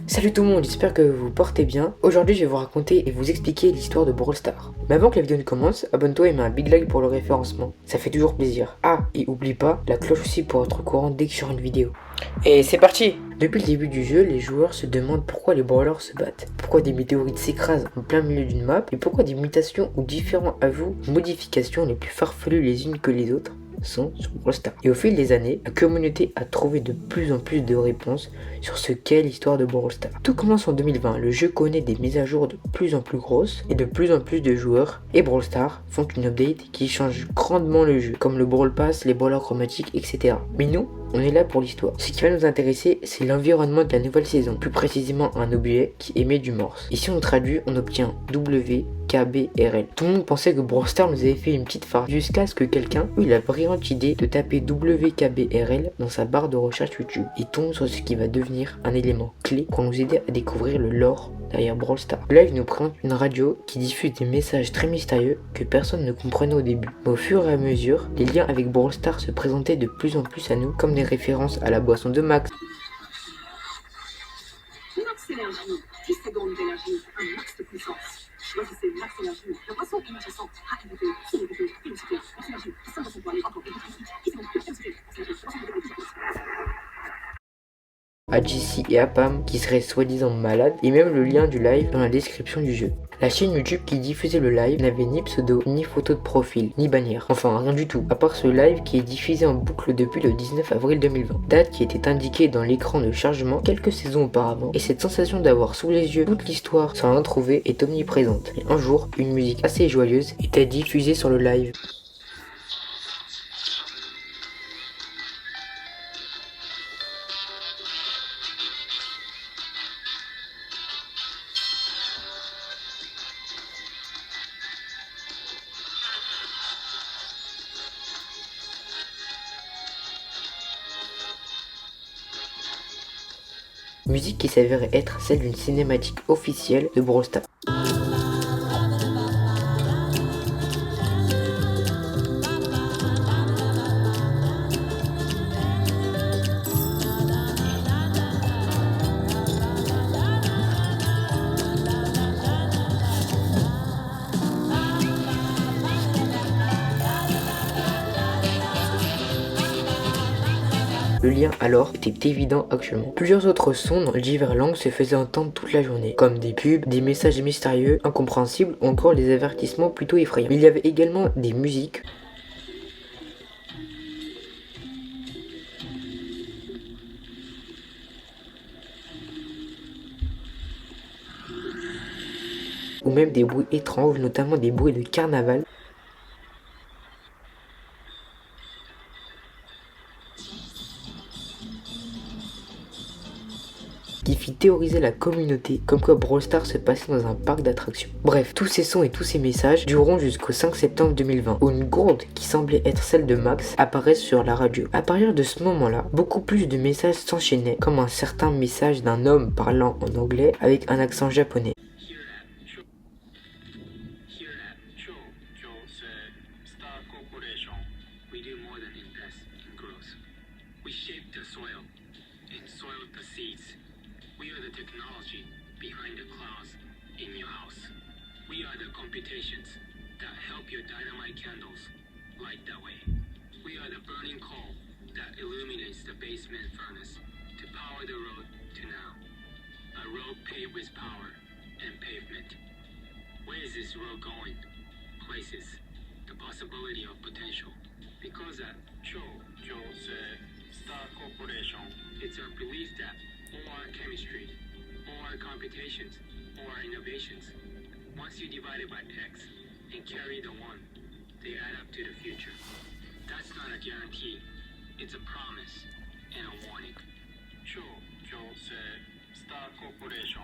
Salut tout le monde, j'espère que vous portez bien. Aujourd'hui je vais vous raconter et vous expliquer l'histoire de Brawl Stars. Mais avant que la vidéo ne commence, abonne-toi et mets un big like pour le référencement. Ça fait toujours plaisir. Ah, et oublie pas, la cloche aussi pour être au courant dès que je sors une vidéo. Et c'est parti! Depuis le début du jeu, les joueurs se demandent pourquoi les brawlers se battent, pourquoi des météorites s'écrasent en plein milieu d'une map, et pourquoi des mutations ou différents ajouts, modifications les plus farfelues les unes que les autres sont sur Brawl Stars. Et au fil des années, la communauté a trouvé de plus en plus de réponses sur ce qu'est l'histoire de Brawl Stars. Tout commence en 2020, le jeu connaît des mises à jour de plus en plus grosses et de plus en plus de joueurs et Brawl Stars font une update qui change grandement le jeu, comme le Brawl Pass, les brawlers chromatiques, etc. Mais nous, on est là pour l'histoire. Ce qui va nous intéresser, c'est l'environnement de la nouvelle saison, plus précisément un objet qui émet du morse. Et si on traduit, on obtient WKBRL. Tout le monde pensait que Brawl Stars nous avait fait une petite farce, jusqu'à ce que quelqu'un eut la brillante idée de taper WKBRL dans sa barre de recherche YouTube et tombe sur ce qui va devenir un élément clé pour nous aider à découvrir le lore derrière Brawl Stars. Là, il nous présente une radio qui diffuse des messages très mystérieux que personne ne comprenait au début. Mais au fur et à mesure, les liens avec Brawl Stars se présentaient de plus en plus à nous, comme des références à la boisson de Max, Max Énergie, 10 secondes d'énergie, un max de puissance. Choisissez Max Énergie, la boisson énergisante, à écouter, sur écouter, électricité, Max Énergie, 100% pour aller encore électrique, qui sont électricité, Max Énergie, 100% pour électricité. à JC et à Pam qui seraient soi-disant malades, et même le lien du live dans la description du jeu. La chaîne YouTube qui diffusait le live n'avait ni pseudo, ni photo de profil, ni bannière. Enfin, rien du tout, à part ce live qui est diffusé en boucle depuis le 19 avril 2020. Date qui était indiquée dans l'écran de chargement quelques saisons auparavant. Et cette sensation d'avoir sous les yeux toute l'histoire sans rien trouver est omniprésente. Et un jour, une musique assez joyeuse était diffusée sur le live. Musique qui s'avérait être celle d'une cinématique officielle de Brawl Stars. Le lien alors était évident actuellement. Plusieurs autres sons dans diverses langues se faisaient entendre toute la journée, comme des pubs, des messages mystérieux, incompréhensibles ou encore des avertissements plutôt effrayants. Il y avait également des musiques ou même des bruits étranges, notamment des bruits de carnaval. Qui fit théoriser la communauté comme quoi Brawl Stars se passait dans un parc d'attractions. Bref, tous ces sons et tous ces messages dureront jusqu'au 5 septembre 2020, où une gourde qui semblait être celle de Max apparaît sur la radio. À partir de ce moment-là, beaucoup plus de messages s'enchaînaient, comme un certain message d'un homme parlant en anglais avec un accent japonais. We shaped the soil and soiled the seeds. We are the technology behind the clouds in your house. We are the computations that help your dynamite candles light that way. We are the burning coal that illuminates the basement furnace to power the road to now. A road paved with power and pavement. Where is this road going? Places. The possibility of potential. Because at Star Corporation, it's our belief that all our chemistry, all our computations, all our innovations, once you divide it by X and carry the one, they add up to the future. That's not a guarantee. It's a promise and a warning. Star Corporation.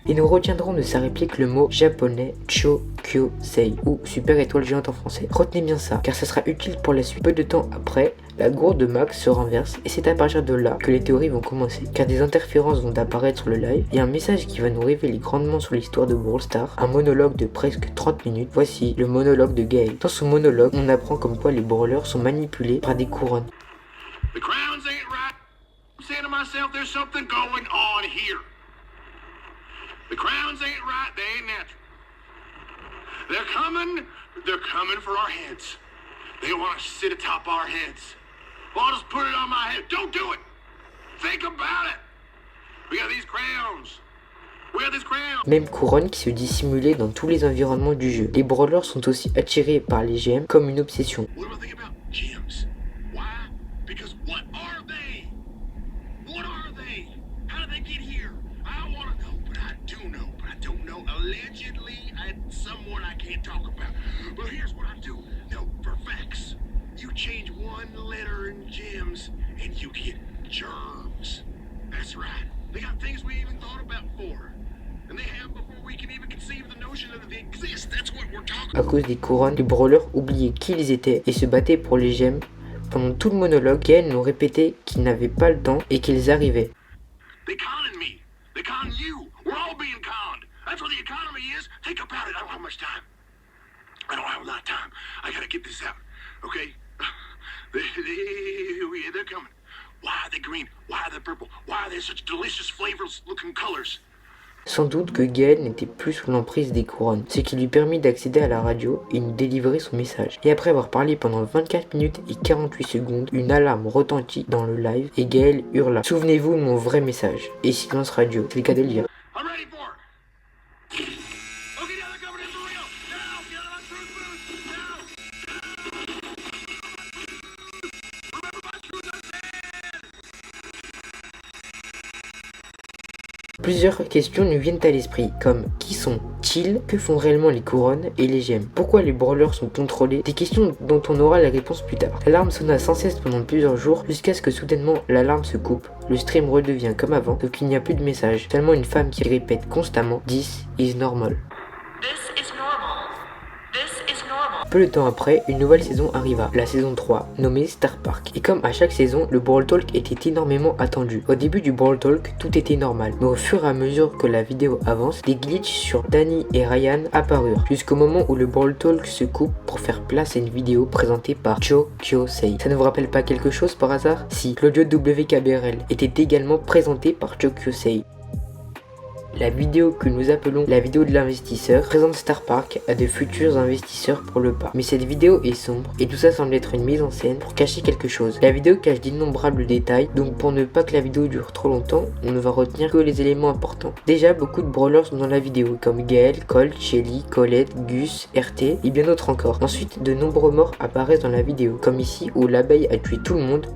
Et nous retiendrons de sa réplique le mot japonais Chokyosei, ou super étoile géante en français. Retenez bien ça, car ça sera utile pour la suite. Peu de temps après, la gourde de Max se renverse et c'est à partir de là que les théories vont commencer, car des interférences vont apparaître sur le live et un message qui va nous révéler grandement sur l'histoire de Brawl Stars, un monologue de presque 30 minutes. Voici le monologue de Gaël. Dans ce monologue, on apprend comme quoi les brawlers sont manipulés par des couronnes. The crowns ain't right. I'm saying to myself, there's something going on here. The crowns ain't right, they ain't natural. They're coming for our heads. They want to sit atop our heads. Well, I'll just put it on my head. Don't do it. Think about it. We got these crowns. We got these crowns. Même couronne qui se dissimulait dans tous les environnements du jeu. Les brawlers sont aussi attirés par les gemmes comme une obsession. What do I think about gems? Why? Because what are they? What are they? How did they get here? I want to know, but I do know, but I don't know. Allegedly, someone I can't talk about. But here's what I do know for facts. You change one letter in gems, and you get germs. That's right. They got things we even thought about before. And they have before we can even conceive the notion that they exist. That's what we're talking about. À cause des couronnes, les brawlers oubliaient qui ils étaient et se battaient pour les gemmes. Pendant tout le monologue, Gaël nous répétait qu'ils n'avaient pas le temps et qu'ils arrivaient. They conning me. They con you. We're all being conned. That's what the economy is. Think about it. I don't have much time. I don't have a lot of time. I gotta get this out. Okay? They're coming. Why are they green? Why are they purple? Why are they such delicious, flavorless-looking colors? Sans doute que Gaël n'était plus sous l'emprise des couronnes, ce qui lui permit d'accéder à la radio et de délivrer son message. Et après avoir parlé pendant 24 minutes et 48 secondes, une alarme retentit dans le live et Gaël hurla « Souvenez-vous de mon vrai message » et silence radio, c'est le cas de le dire. I'm ready for it. Okay, now they're coming in for real. Now, get on truth boost. Now. Remember my truth unsaid. Plusieurs questions nous viennent à l'esprit, comme qui sont-ils, que font réellement les couronnes et les gemmes, pourquoi les brawlers sont contrôlés, des questions dont on aura la réponse plus tard. L'alarme sonna sans cesse pendant plusieurs jours, jusqu'à ce que soudainement l'alarme se coupe, le stream redevient comme avant, sauf qu'il n'y a plus de message, seulement une femme qui répète constamment « This is normal ». Peu de temps après, une nouvelle saison arriva, la saison 3, nommée Star Park. Et comme à chaque saison, le Brawl Talk était énormément attendu. Au début du Brawl Talk, tout était normal, mais au fur et à mesure que la vidéo avance, des glitches sur Danny et Ryan apparurent, jusqu'au moment où le Brawl Talk se coupe pour faire place à une vidéo présentée par Chokyosei. Ça ne vous rappelle pas quelque chose par hasard? Si, l'audio WKBRL était également présenté par Chokyosei. La vidéo que nous appelons la vidéo de l'investisseur présente Star Park à de futurs investisseurs pour le parc. Mais cette vidéo est sombre et tout ça semble être une mise en scène pour cacher quelque chose. La vidéo cache d'innombrables détails, donc pour ne pas que la vidéo dure trop longtemps, on ne va retenir que les éléments importants. Déjà, beaucoup de brawlers sont dans la vidéo, comme Gaël, Colt, Shelly, Colette, Gus, RT et bien d'autres encore. Ensuite, de nombreux morts apparaissent dans la vidéo, comme ici où l'abeille a tué tout le monde,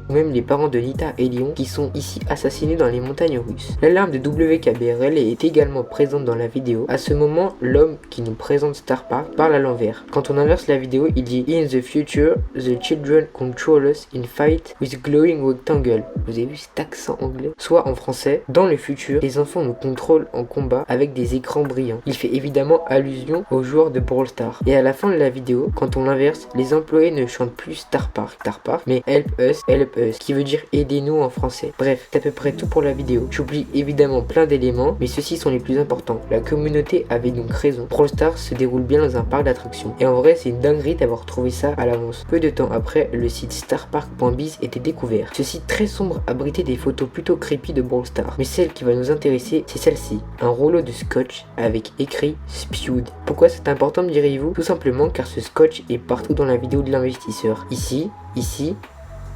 ou même les parents de Nita et Léon qui sont ici assassinés dans les montagnes russes. L'alarme de WKBRL est également présente dans la vidéo. À ce moment, l'homme qui nous présente Star Park parle à l'envers. Quand on inverse la vidéo, il dit In the future, the children control us in fight with glowing rectangle. Vous avez vu cet accent anglais? Soit en français, dans le futur, les enfants nous contrôlent en combat avec des écrans brillants. Il fait évidemment allusion aux joueurs de Brawl Stars. Et à la fin de la vidéo, quand on l'inverse, les employés ne chantent plus Star Park, mais Help Us, ce qui veut dire aidez-nous en français. Bref, c'est à peu près tout pour la vidéo. J'oublie évidemment plein d'éléments, mais ceux-ci sont les plus importants. La communauté avait donc raison. Brawl Stars se déroule bien dans un parc d'attractions. Et en vrai, c'est une dinguerie d'avoir trouvé ça à l'avance. Peu de temps après, le site starpark.biz était découvert. Ce site très sombre abritait des photos plutôt creepy de Brawl Stars. Mais celle qui va nous intéresser, c'est celle-ci. Un rouleau de scotch avec écrit Spewed. Pourquoi c'est important, me direz-vous? Tout simplement car ce scotch est partout dans la vidéo de l'investisseur. Ici,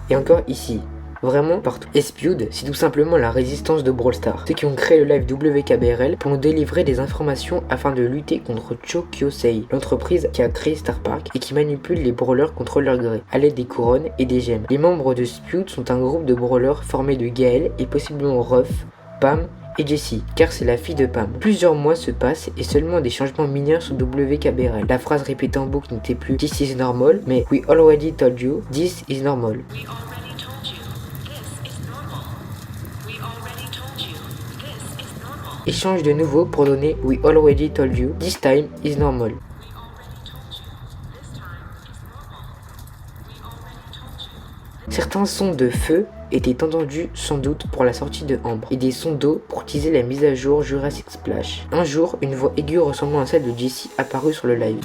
et encore ici. Vraiment partout. Spewed, c'est tout simplement la résistance de Brawl Stars. Ceux qui ont créé le live WKBRL pour nous délivrer des informations afin de lutter contre Chokyosei, l'entreprise qui a créé Star Park et qui manipule les brawlers contre leur gré, à l'aide des couronnes et des gemmes. Les membres de Spewed sont un groupe de brawlers formé de Gaël et possiblement Ruff, Pam et Jessie, car c'est la fille de Pam. Plusieurs mois se passent et seulement des changements mineurs sur WKBRL. La phrase répétée en boucle n'était plus This is normal, mais We already told you, this is normal. et change de nouveau pour donner We already told you, this time is normal. Certains sons de feu étaient entendus sans doute pour la sortie de Ambre et des sons d'eau pour teaser la mise à jour Jurassic Splash. Un jour, une voix aiguë ressemblant à celle de Jessie apparut sur le live.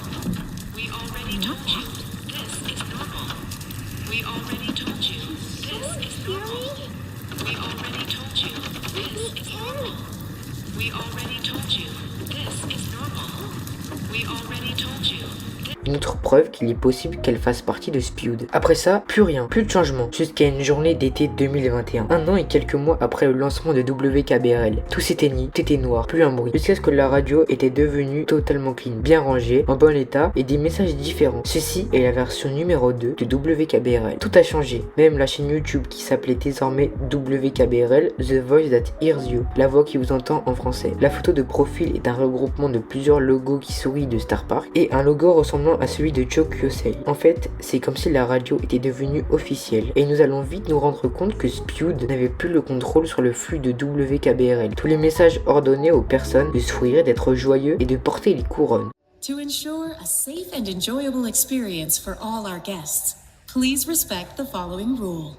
Une autre preuve qu'il est possible qu'elle fasse partie de Spewed. Après ça, plus rien, plus de changement, jusqu'à une journée d'été 2021. Un an et quelques mois après le lancement de WKBRL. Tout s'éteignit, tout était noir, plus un bruit. Jusqu'à ce que la radio était devenue totalement clean, bien rangée, en bon état et des messages différents. Ceci est la version numéro 2 de WKBRL. Tout a changé, même la chaîne YouTube qui s'appelait désormais WKBRL, The Voice That Hears You, la voix qui vous entend en français. La photo de profil est un regroupement de plusieurs logos qui sourient de Star Park et un logo ressemblant à celui de Joe Kyosei. En fait, c'est comme si la radio était devenue officielle et nous allons vite nous rendre compte que Spewed n'avait plus le contrôle sur le flux de WKBRL. Tous les messages ordonnaient aux personnes de sourire, d'être joyeux et de porter les couronnes. To ensure a safe and enjoyable experience for all our guests, please respect the following rule.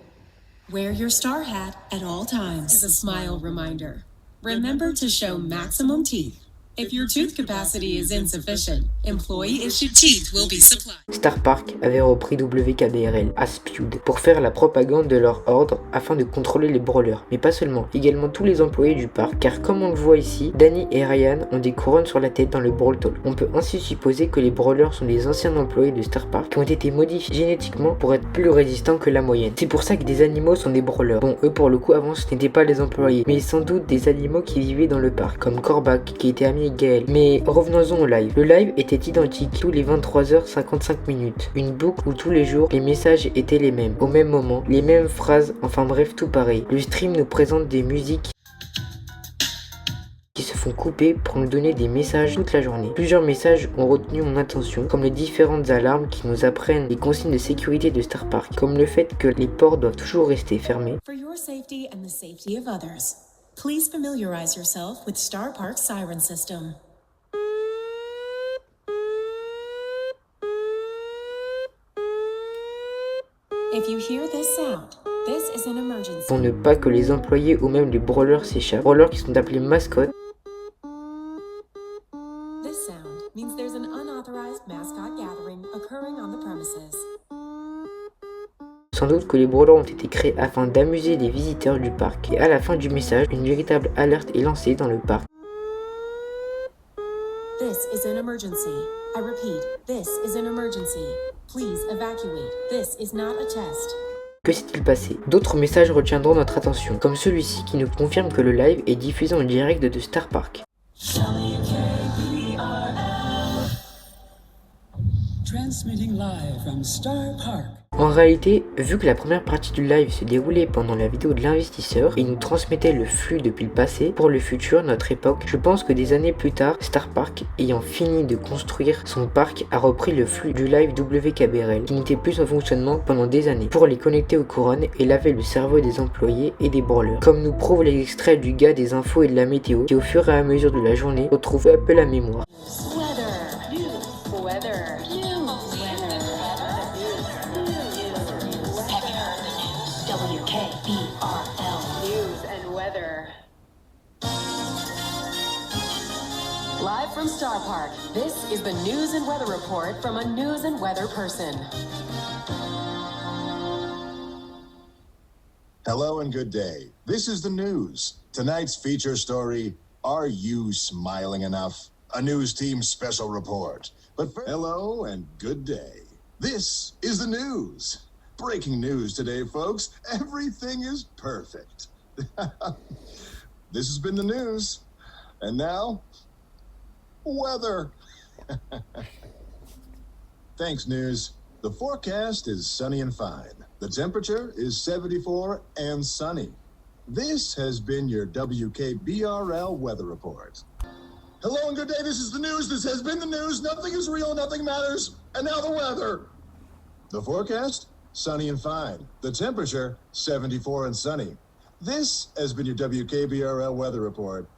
Wear your star hat at all times as a smile reminder. Remember to show maximum teeth. If your tooth capacity is insufficient, employee-issued teeth will be supplied. Star Park avait repris WKBRL à Spewed pour faire la propagande de leur ordre afin de contrôler les brawlers, mais pas seulement, également tous les employés du parc, car comme on le voit ici, Danny et Ryan ont des couronnes sur la tête dans le Brawl Talk. On peut ainsi supposer que les brawlers sont des anciens employés de Star Park qui ont été modifiés génétiquement pour être plus résistants que la moyenne. C'est pour ça que des animaux sont des brawlers. Bon, eux pour le coup avant ce n'étaient pas des employés, mais sans doute des animaux qui vivaient dans le parc, comme Korvac qui était ami Gaël. Mais revenons-en au live. Le live était identique tous les 23h55 minutes. Une boucle où tous les jours les messages étaient les mêmes. Au même moment, les mêmes phrases, enfin bref tout pareil. Le stream nous présente des musiques qui se font couper pour nous donner des messages toute la journée. Plusieurs messages ont retenu mon attention, comme les différentes alarmes qui nous apprennent les consignes de sécurité de Star Park, comme le fait que les portes doivent toujours rester fermées. For your safety and the safety of others, please familiarize yourself with Star Park's siren system. If you hear this sound, this is an emergency. Pour ne pas que les employés ou même les brawlers s'échappent. Brawlers qui sont appelés mascottes. This sound means there's an unauthorized mascot gathering occurring on the premises. Sans doute que les brawlers ont été créés afin d'amuser les visiteurs du parc. Et à la fin du message, une véritable alerte est lancée dans le parc. This is an emergency. I repeat, this is an emergency. Please evacuate. This is not a test. Que s'est-il passé? D'autres messages retiendront notre attention, comme celui-ci qui nous confirme que le live est diffusé en direct de Star Park. Transmitting live from Star Park. En réalité, vu que la première partie du live se déroulait pendant la vidéo de l'investisseur et nous transmettait le flux depuis le passé, pour le futur, notre époque, je pense que des années plus tard, Star Park, ayant fini de construire son parc, a repris le flux du live WKBRL, qui n'était plus en fonctionnement pendant des années, pour les connecter aux couronnes et laver le cerveau des employés et des brawlers. Comme nous prouvent les extraits du gars des infos et de la météo, qui au fur et à mesure de la journée, retrouvent un peu la mémoire. Live from Star Park, this is the News and Weather Report from a News and Weather person. Hello and good day. This is the news. Tonight's feature story, Are You Smiling Enough? A news team special report. But first, hello and good day. This is the news. Breaking news today, folks. Everything is perfect. This has been the news. And now, weather. Thanks, news. The forecast is sunny and fine. The temperature is 74 and sunny. This has been your WKBRL weather report. Hello and good day. This is the news. This has been the news. Nothing is real. Nothing matters. And now the weather. The forecast, sunny and fine. The temperature, 74 and sunny. This has been your WKBRL weather report.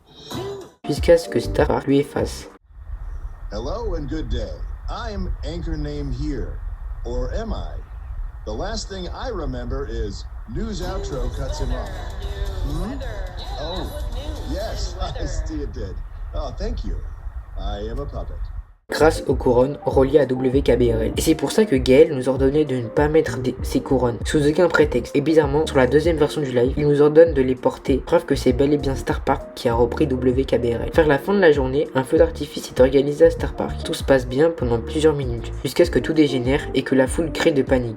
jusqu'à ce que Star Park lui efface. Hello and good day. I'm anchor name here. Or am I? The last thing I remember is news outro cuts him off. Oh, yes, I see it did. Oh, thank you. I am a puppet. Grâce aux couronnes reliées à WKBRL. Et c'est pour ça que Gaël nous ordonnait de ne pas mettre ces couronnes, sous aucun prétexte. Et bizarrement, sur la deuxième version du live, il nous ordonne de les porter, preuve que c'est bel et bien Star Park qui a repris WKBRL. Vers la fin de la journée, un feu d'artifice est organisé à Star Park. Tout se passe bien pendant plusieurs minutes, jusqu'à ce que tout dégénère et que la foule crée de panique.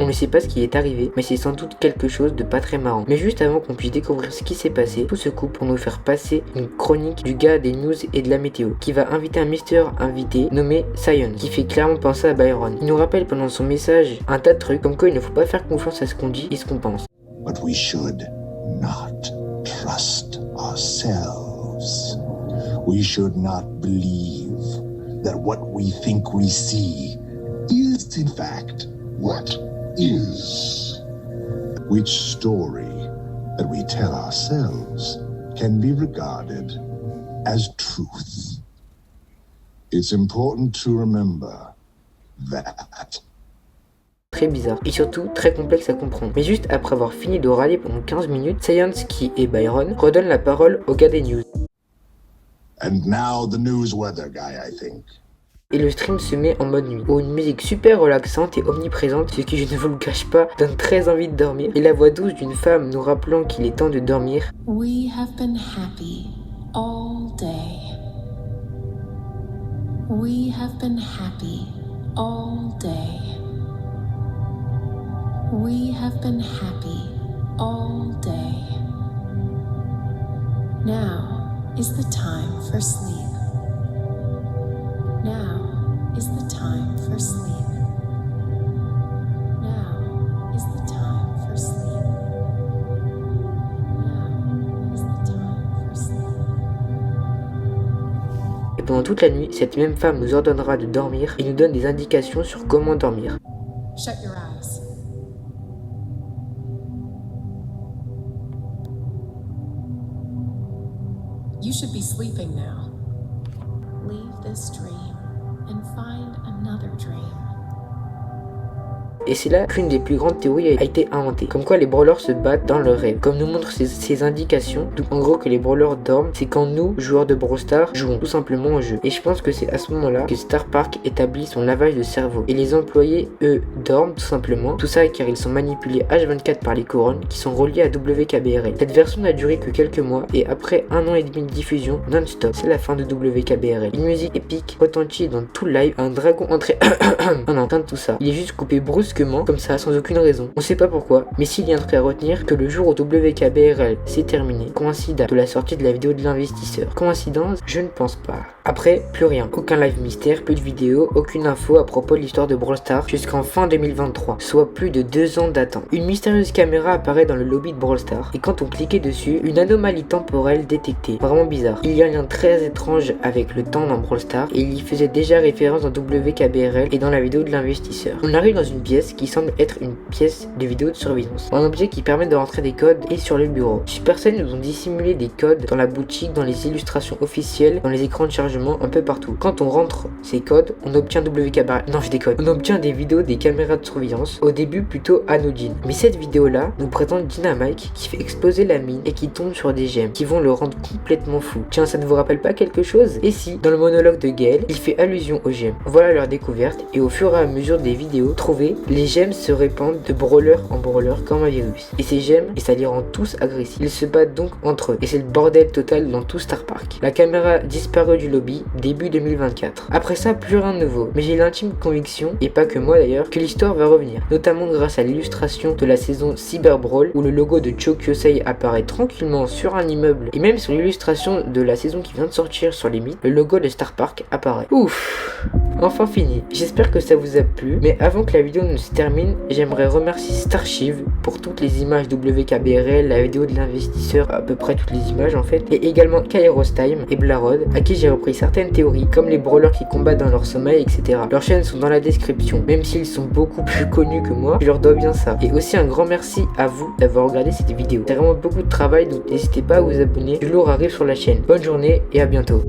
On ne sait pas ce qui est arrivé, mais c'est sans doute quelque chose de pas très marrant. Mais juste avant qu'on puisse découvrir ce qui s'est passé, tout se coupe pour nous faire passer une chronique du gars des news et de la météo, qui va inviter un Mister invité nommé Science, qui fait clairement penser à Byron. Il nous rappelle pendant son message un tas de trucs, comme quoi il ne faut pas faire confiance à ce qu'on dit et ce qu'on pense. But we should not trust ourselves. We should not believe that what we think we see is in fact what is. Which story that we tell ourselves can be regarded as truth. It's important to remember that. Très bizarre et surtout très complexe à comprendre. Mais juste après avoir fini de râler pendant 15 minutes, Science, qui est Byron, redonne la parole au gars des news. And now the news weather guy, I think. Et le stream se met en mode nuit, où une musique super relaxante et omniprésente, ce qui, je ne vous le cache pas, donne très envie de dormir, et la voix douce d'une femme nous rappelant qu'il est temps de dormir. We have been happy all day. We have been happy all day. We have been happy all day. Now is the time for sleep. Now is the time for sleep. Now is the time for sleep. Now is the time for sleep. Et pendant toute la nuit, cette même femme nous ordonnera de dormir et nous donne des indications sur comment dormir. Shut your eyes. You should be sleeping now. Leave this dream and find another dream. Et c'est là qu'une des plus grandes théories a été inventée, comme quoi les brawlers se battent dans leurs rêves. Comme nous montrent ces indications, donc en gros que les brawlers dorment, c'est quand nous, joueurs de Brawl Stars, jouons tout simplement au jeu. Et je pense que c'est à ce moment-là que Star Park établit son lavage de cerveau. Et les employés, eux, dorment tout simplement, tout ça car ils sont manipulés H24 par les couronnes qui sont reliées à WKBRL. Cette version n'a duré que quelques mois et après 1 an et demi de diffusion non-stop, c'est la fin de WKBRL. Une musique épique retentit dans tout le live, un dragon entré on entend tout ça. Il est juste coupé brusquement comme ça sans aucune raison. On sait pas pourquoi, mais s'il y a un truc à retenir, que le jour où WKBRL s'est terminé coïncide de la sortie de la vidéo de l'investisseur. Coïncidence? Je ne pense pas. Après, plus rien. Aucun live mystère, plus de vidéos, aucune info à propos de l'histoire de Brawl Stars jusqu'en fin 2023, soit plus de 2 ans d'attente. Une mystérieuse caméra apparaît dans le lobby de Brawl Stars et quand on cliquait dessus, une anomalie temporelle détectée. Vraiment bizarre. Il y a un lien très étrange avec le temps dans Brawl Stars et il y faisait déjà référence dans WKBRL et dans la vidéo de l'investisseur. On arrive dans une pièce qui semble être une pièce de vidéo de surveillance. Un objet qui permet de rentrer des codes est sur le bureau. Supercell nous ont dissimulé des codes dans la boutique, dans les illustrations officielles, dans les écrans de chargement, un peu partout. Quand on rentre ces codes, on obtient WKBRL. Non, je déconne. On obtient des vidéos des caméras de surveillance, au début plutôt anodines. Mais cette vidéo-là nous présente Dynamite qui fait exploser la mine et qui tombe sur des gemmes qui vont le rendre complètement fou. Tiens, ça ne vous rappelle pas quelque chose? Et si, dans le monologue de Gaël, il fait allusion aux gemmes. Voilà leur découverte et au fur et à mesure des vidéos trouvées, Les gemmes se répandent de brawler en brawler comme un virus. Et ces gemmes, et ça les rend tous agressifs. Ils se battent donc entre eux. Et c'est le bordel total dans tout Star Park. La caméra disparaît du lobby début 2024. Après ça, plus rien de nouveau. Mais j'ai l'intime conviction, et pas que moi d'ailleurs, que l'histoire va revenir. Notamment grâce à l'illustration de la saison Cyber Brawl où le logo de Cho Kyosei apparaît tranquillement sur un immeuble. Et même sur l'illustration de la saison qui vient de sortir sur les mythes, le logo de Star Park apparaît. Ouf! Enfin fini. J'espère que ça vous a plu. Mais avant que la vidéo ne se termine, j'aimerais remercier Starshiv pour toutes les images WKBRL, la vidéo de l'investisseur, à peu près toutes les images en fait, et également Kairos Time et Blarod, à qui j'ai repris certaines théories, comme les brawlers qui combattent dans leur sommeil, etc. Leurs chaînes sont dans la description, même s'ils sont beaucoup plus connus que moi, je leur dois bien ça. Et aussi un grand merci à vous d'avoir regardé cette vidéo. C'est vraiment beaucoup de travail, donc n'hésitez pas à vous abonner, du lourd arrive sur la chaîne. Bonne journée et à bientôt.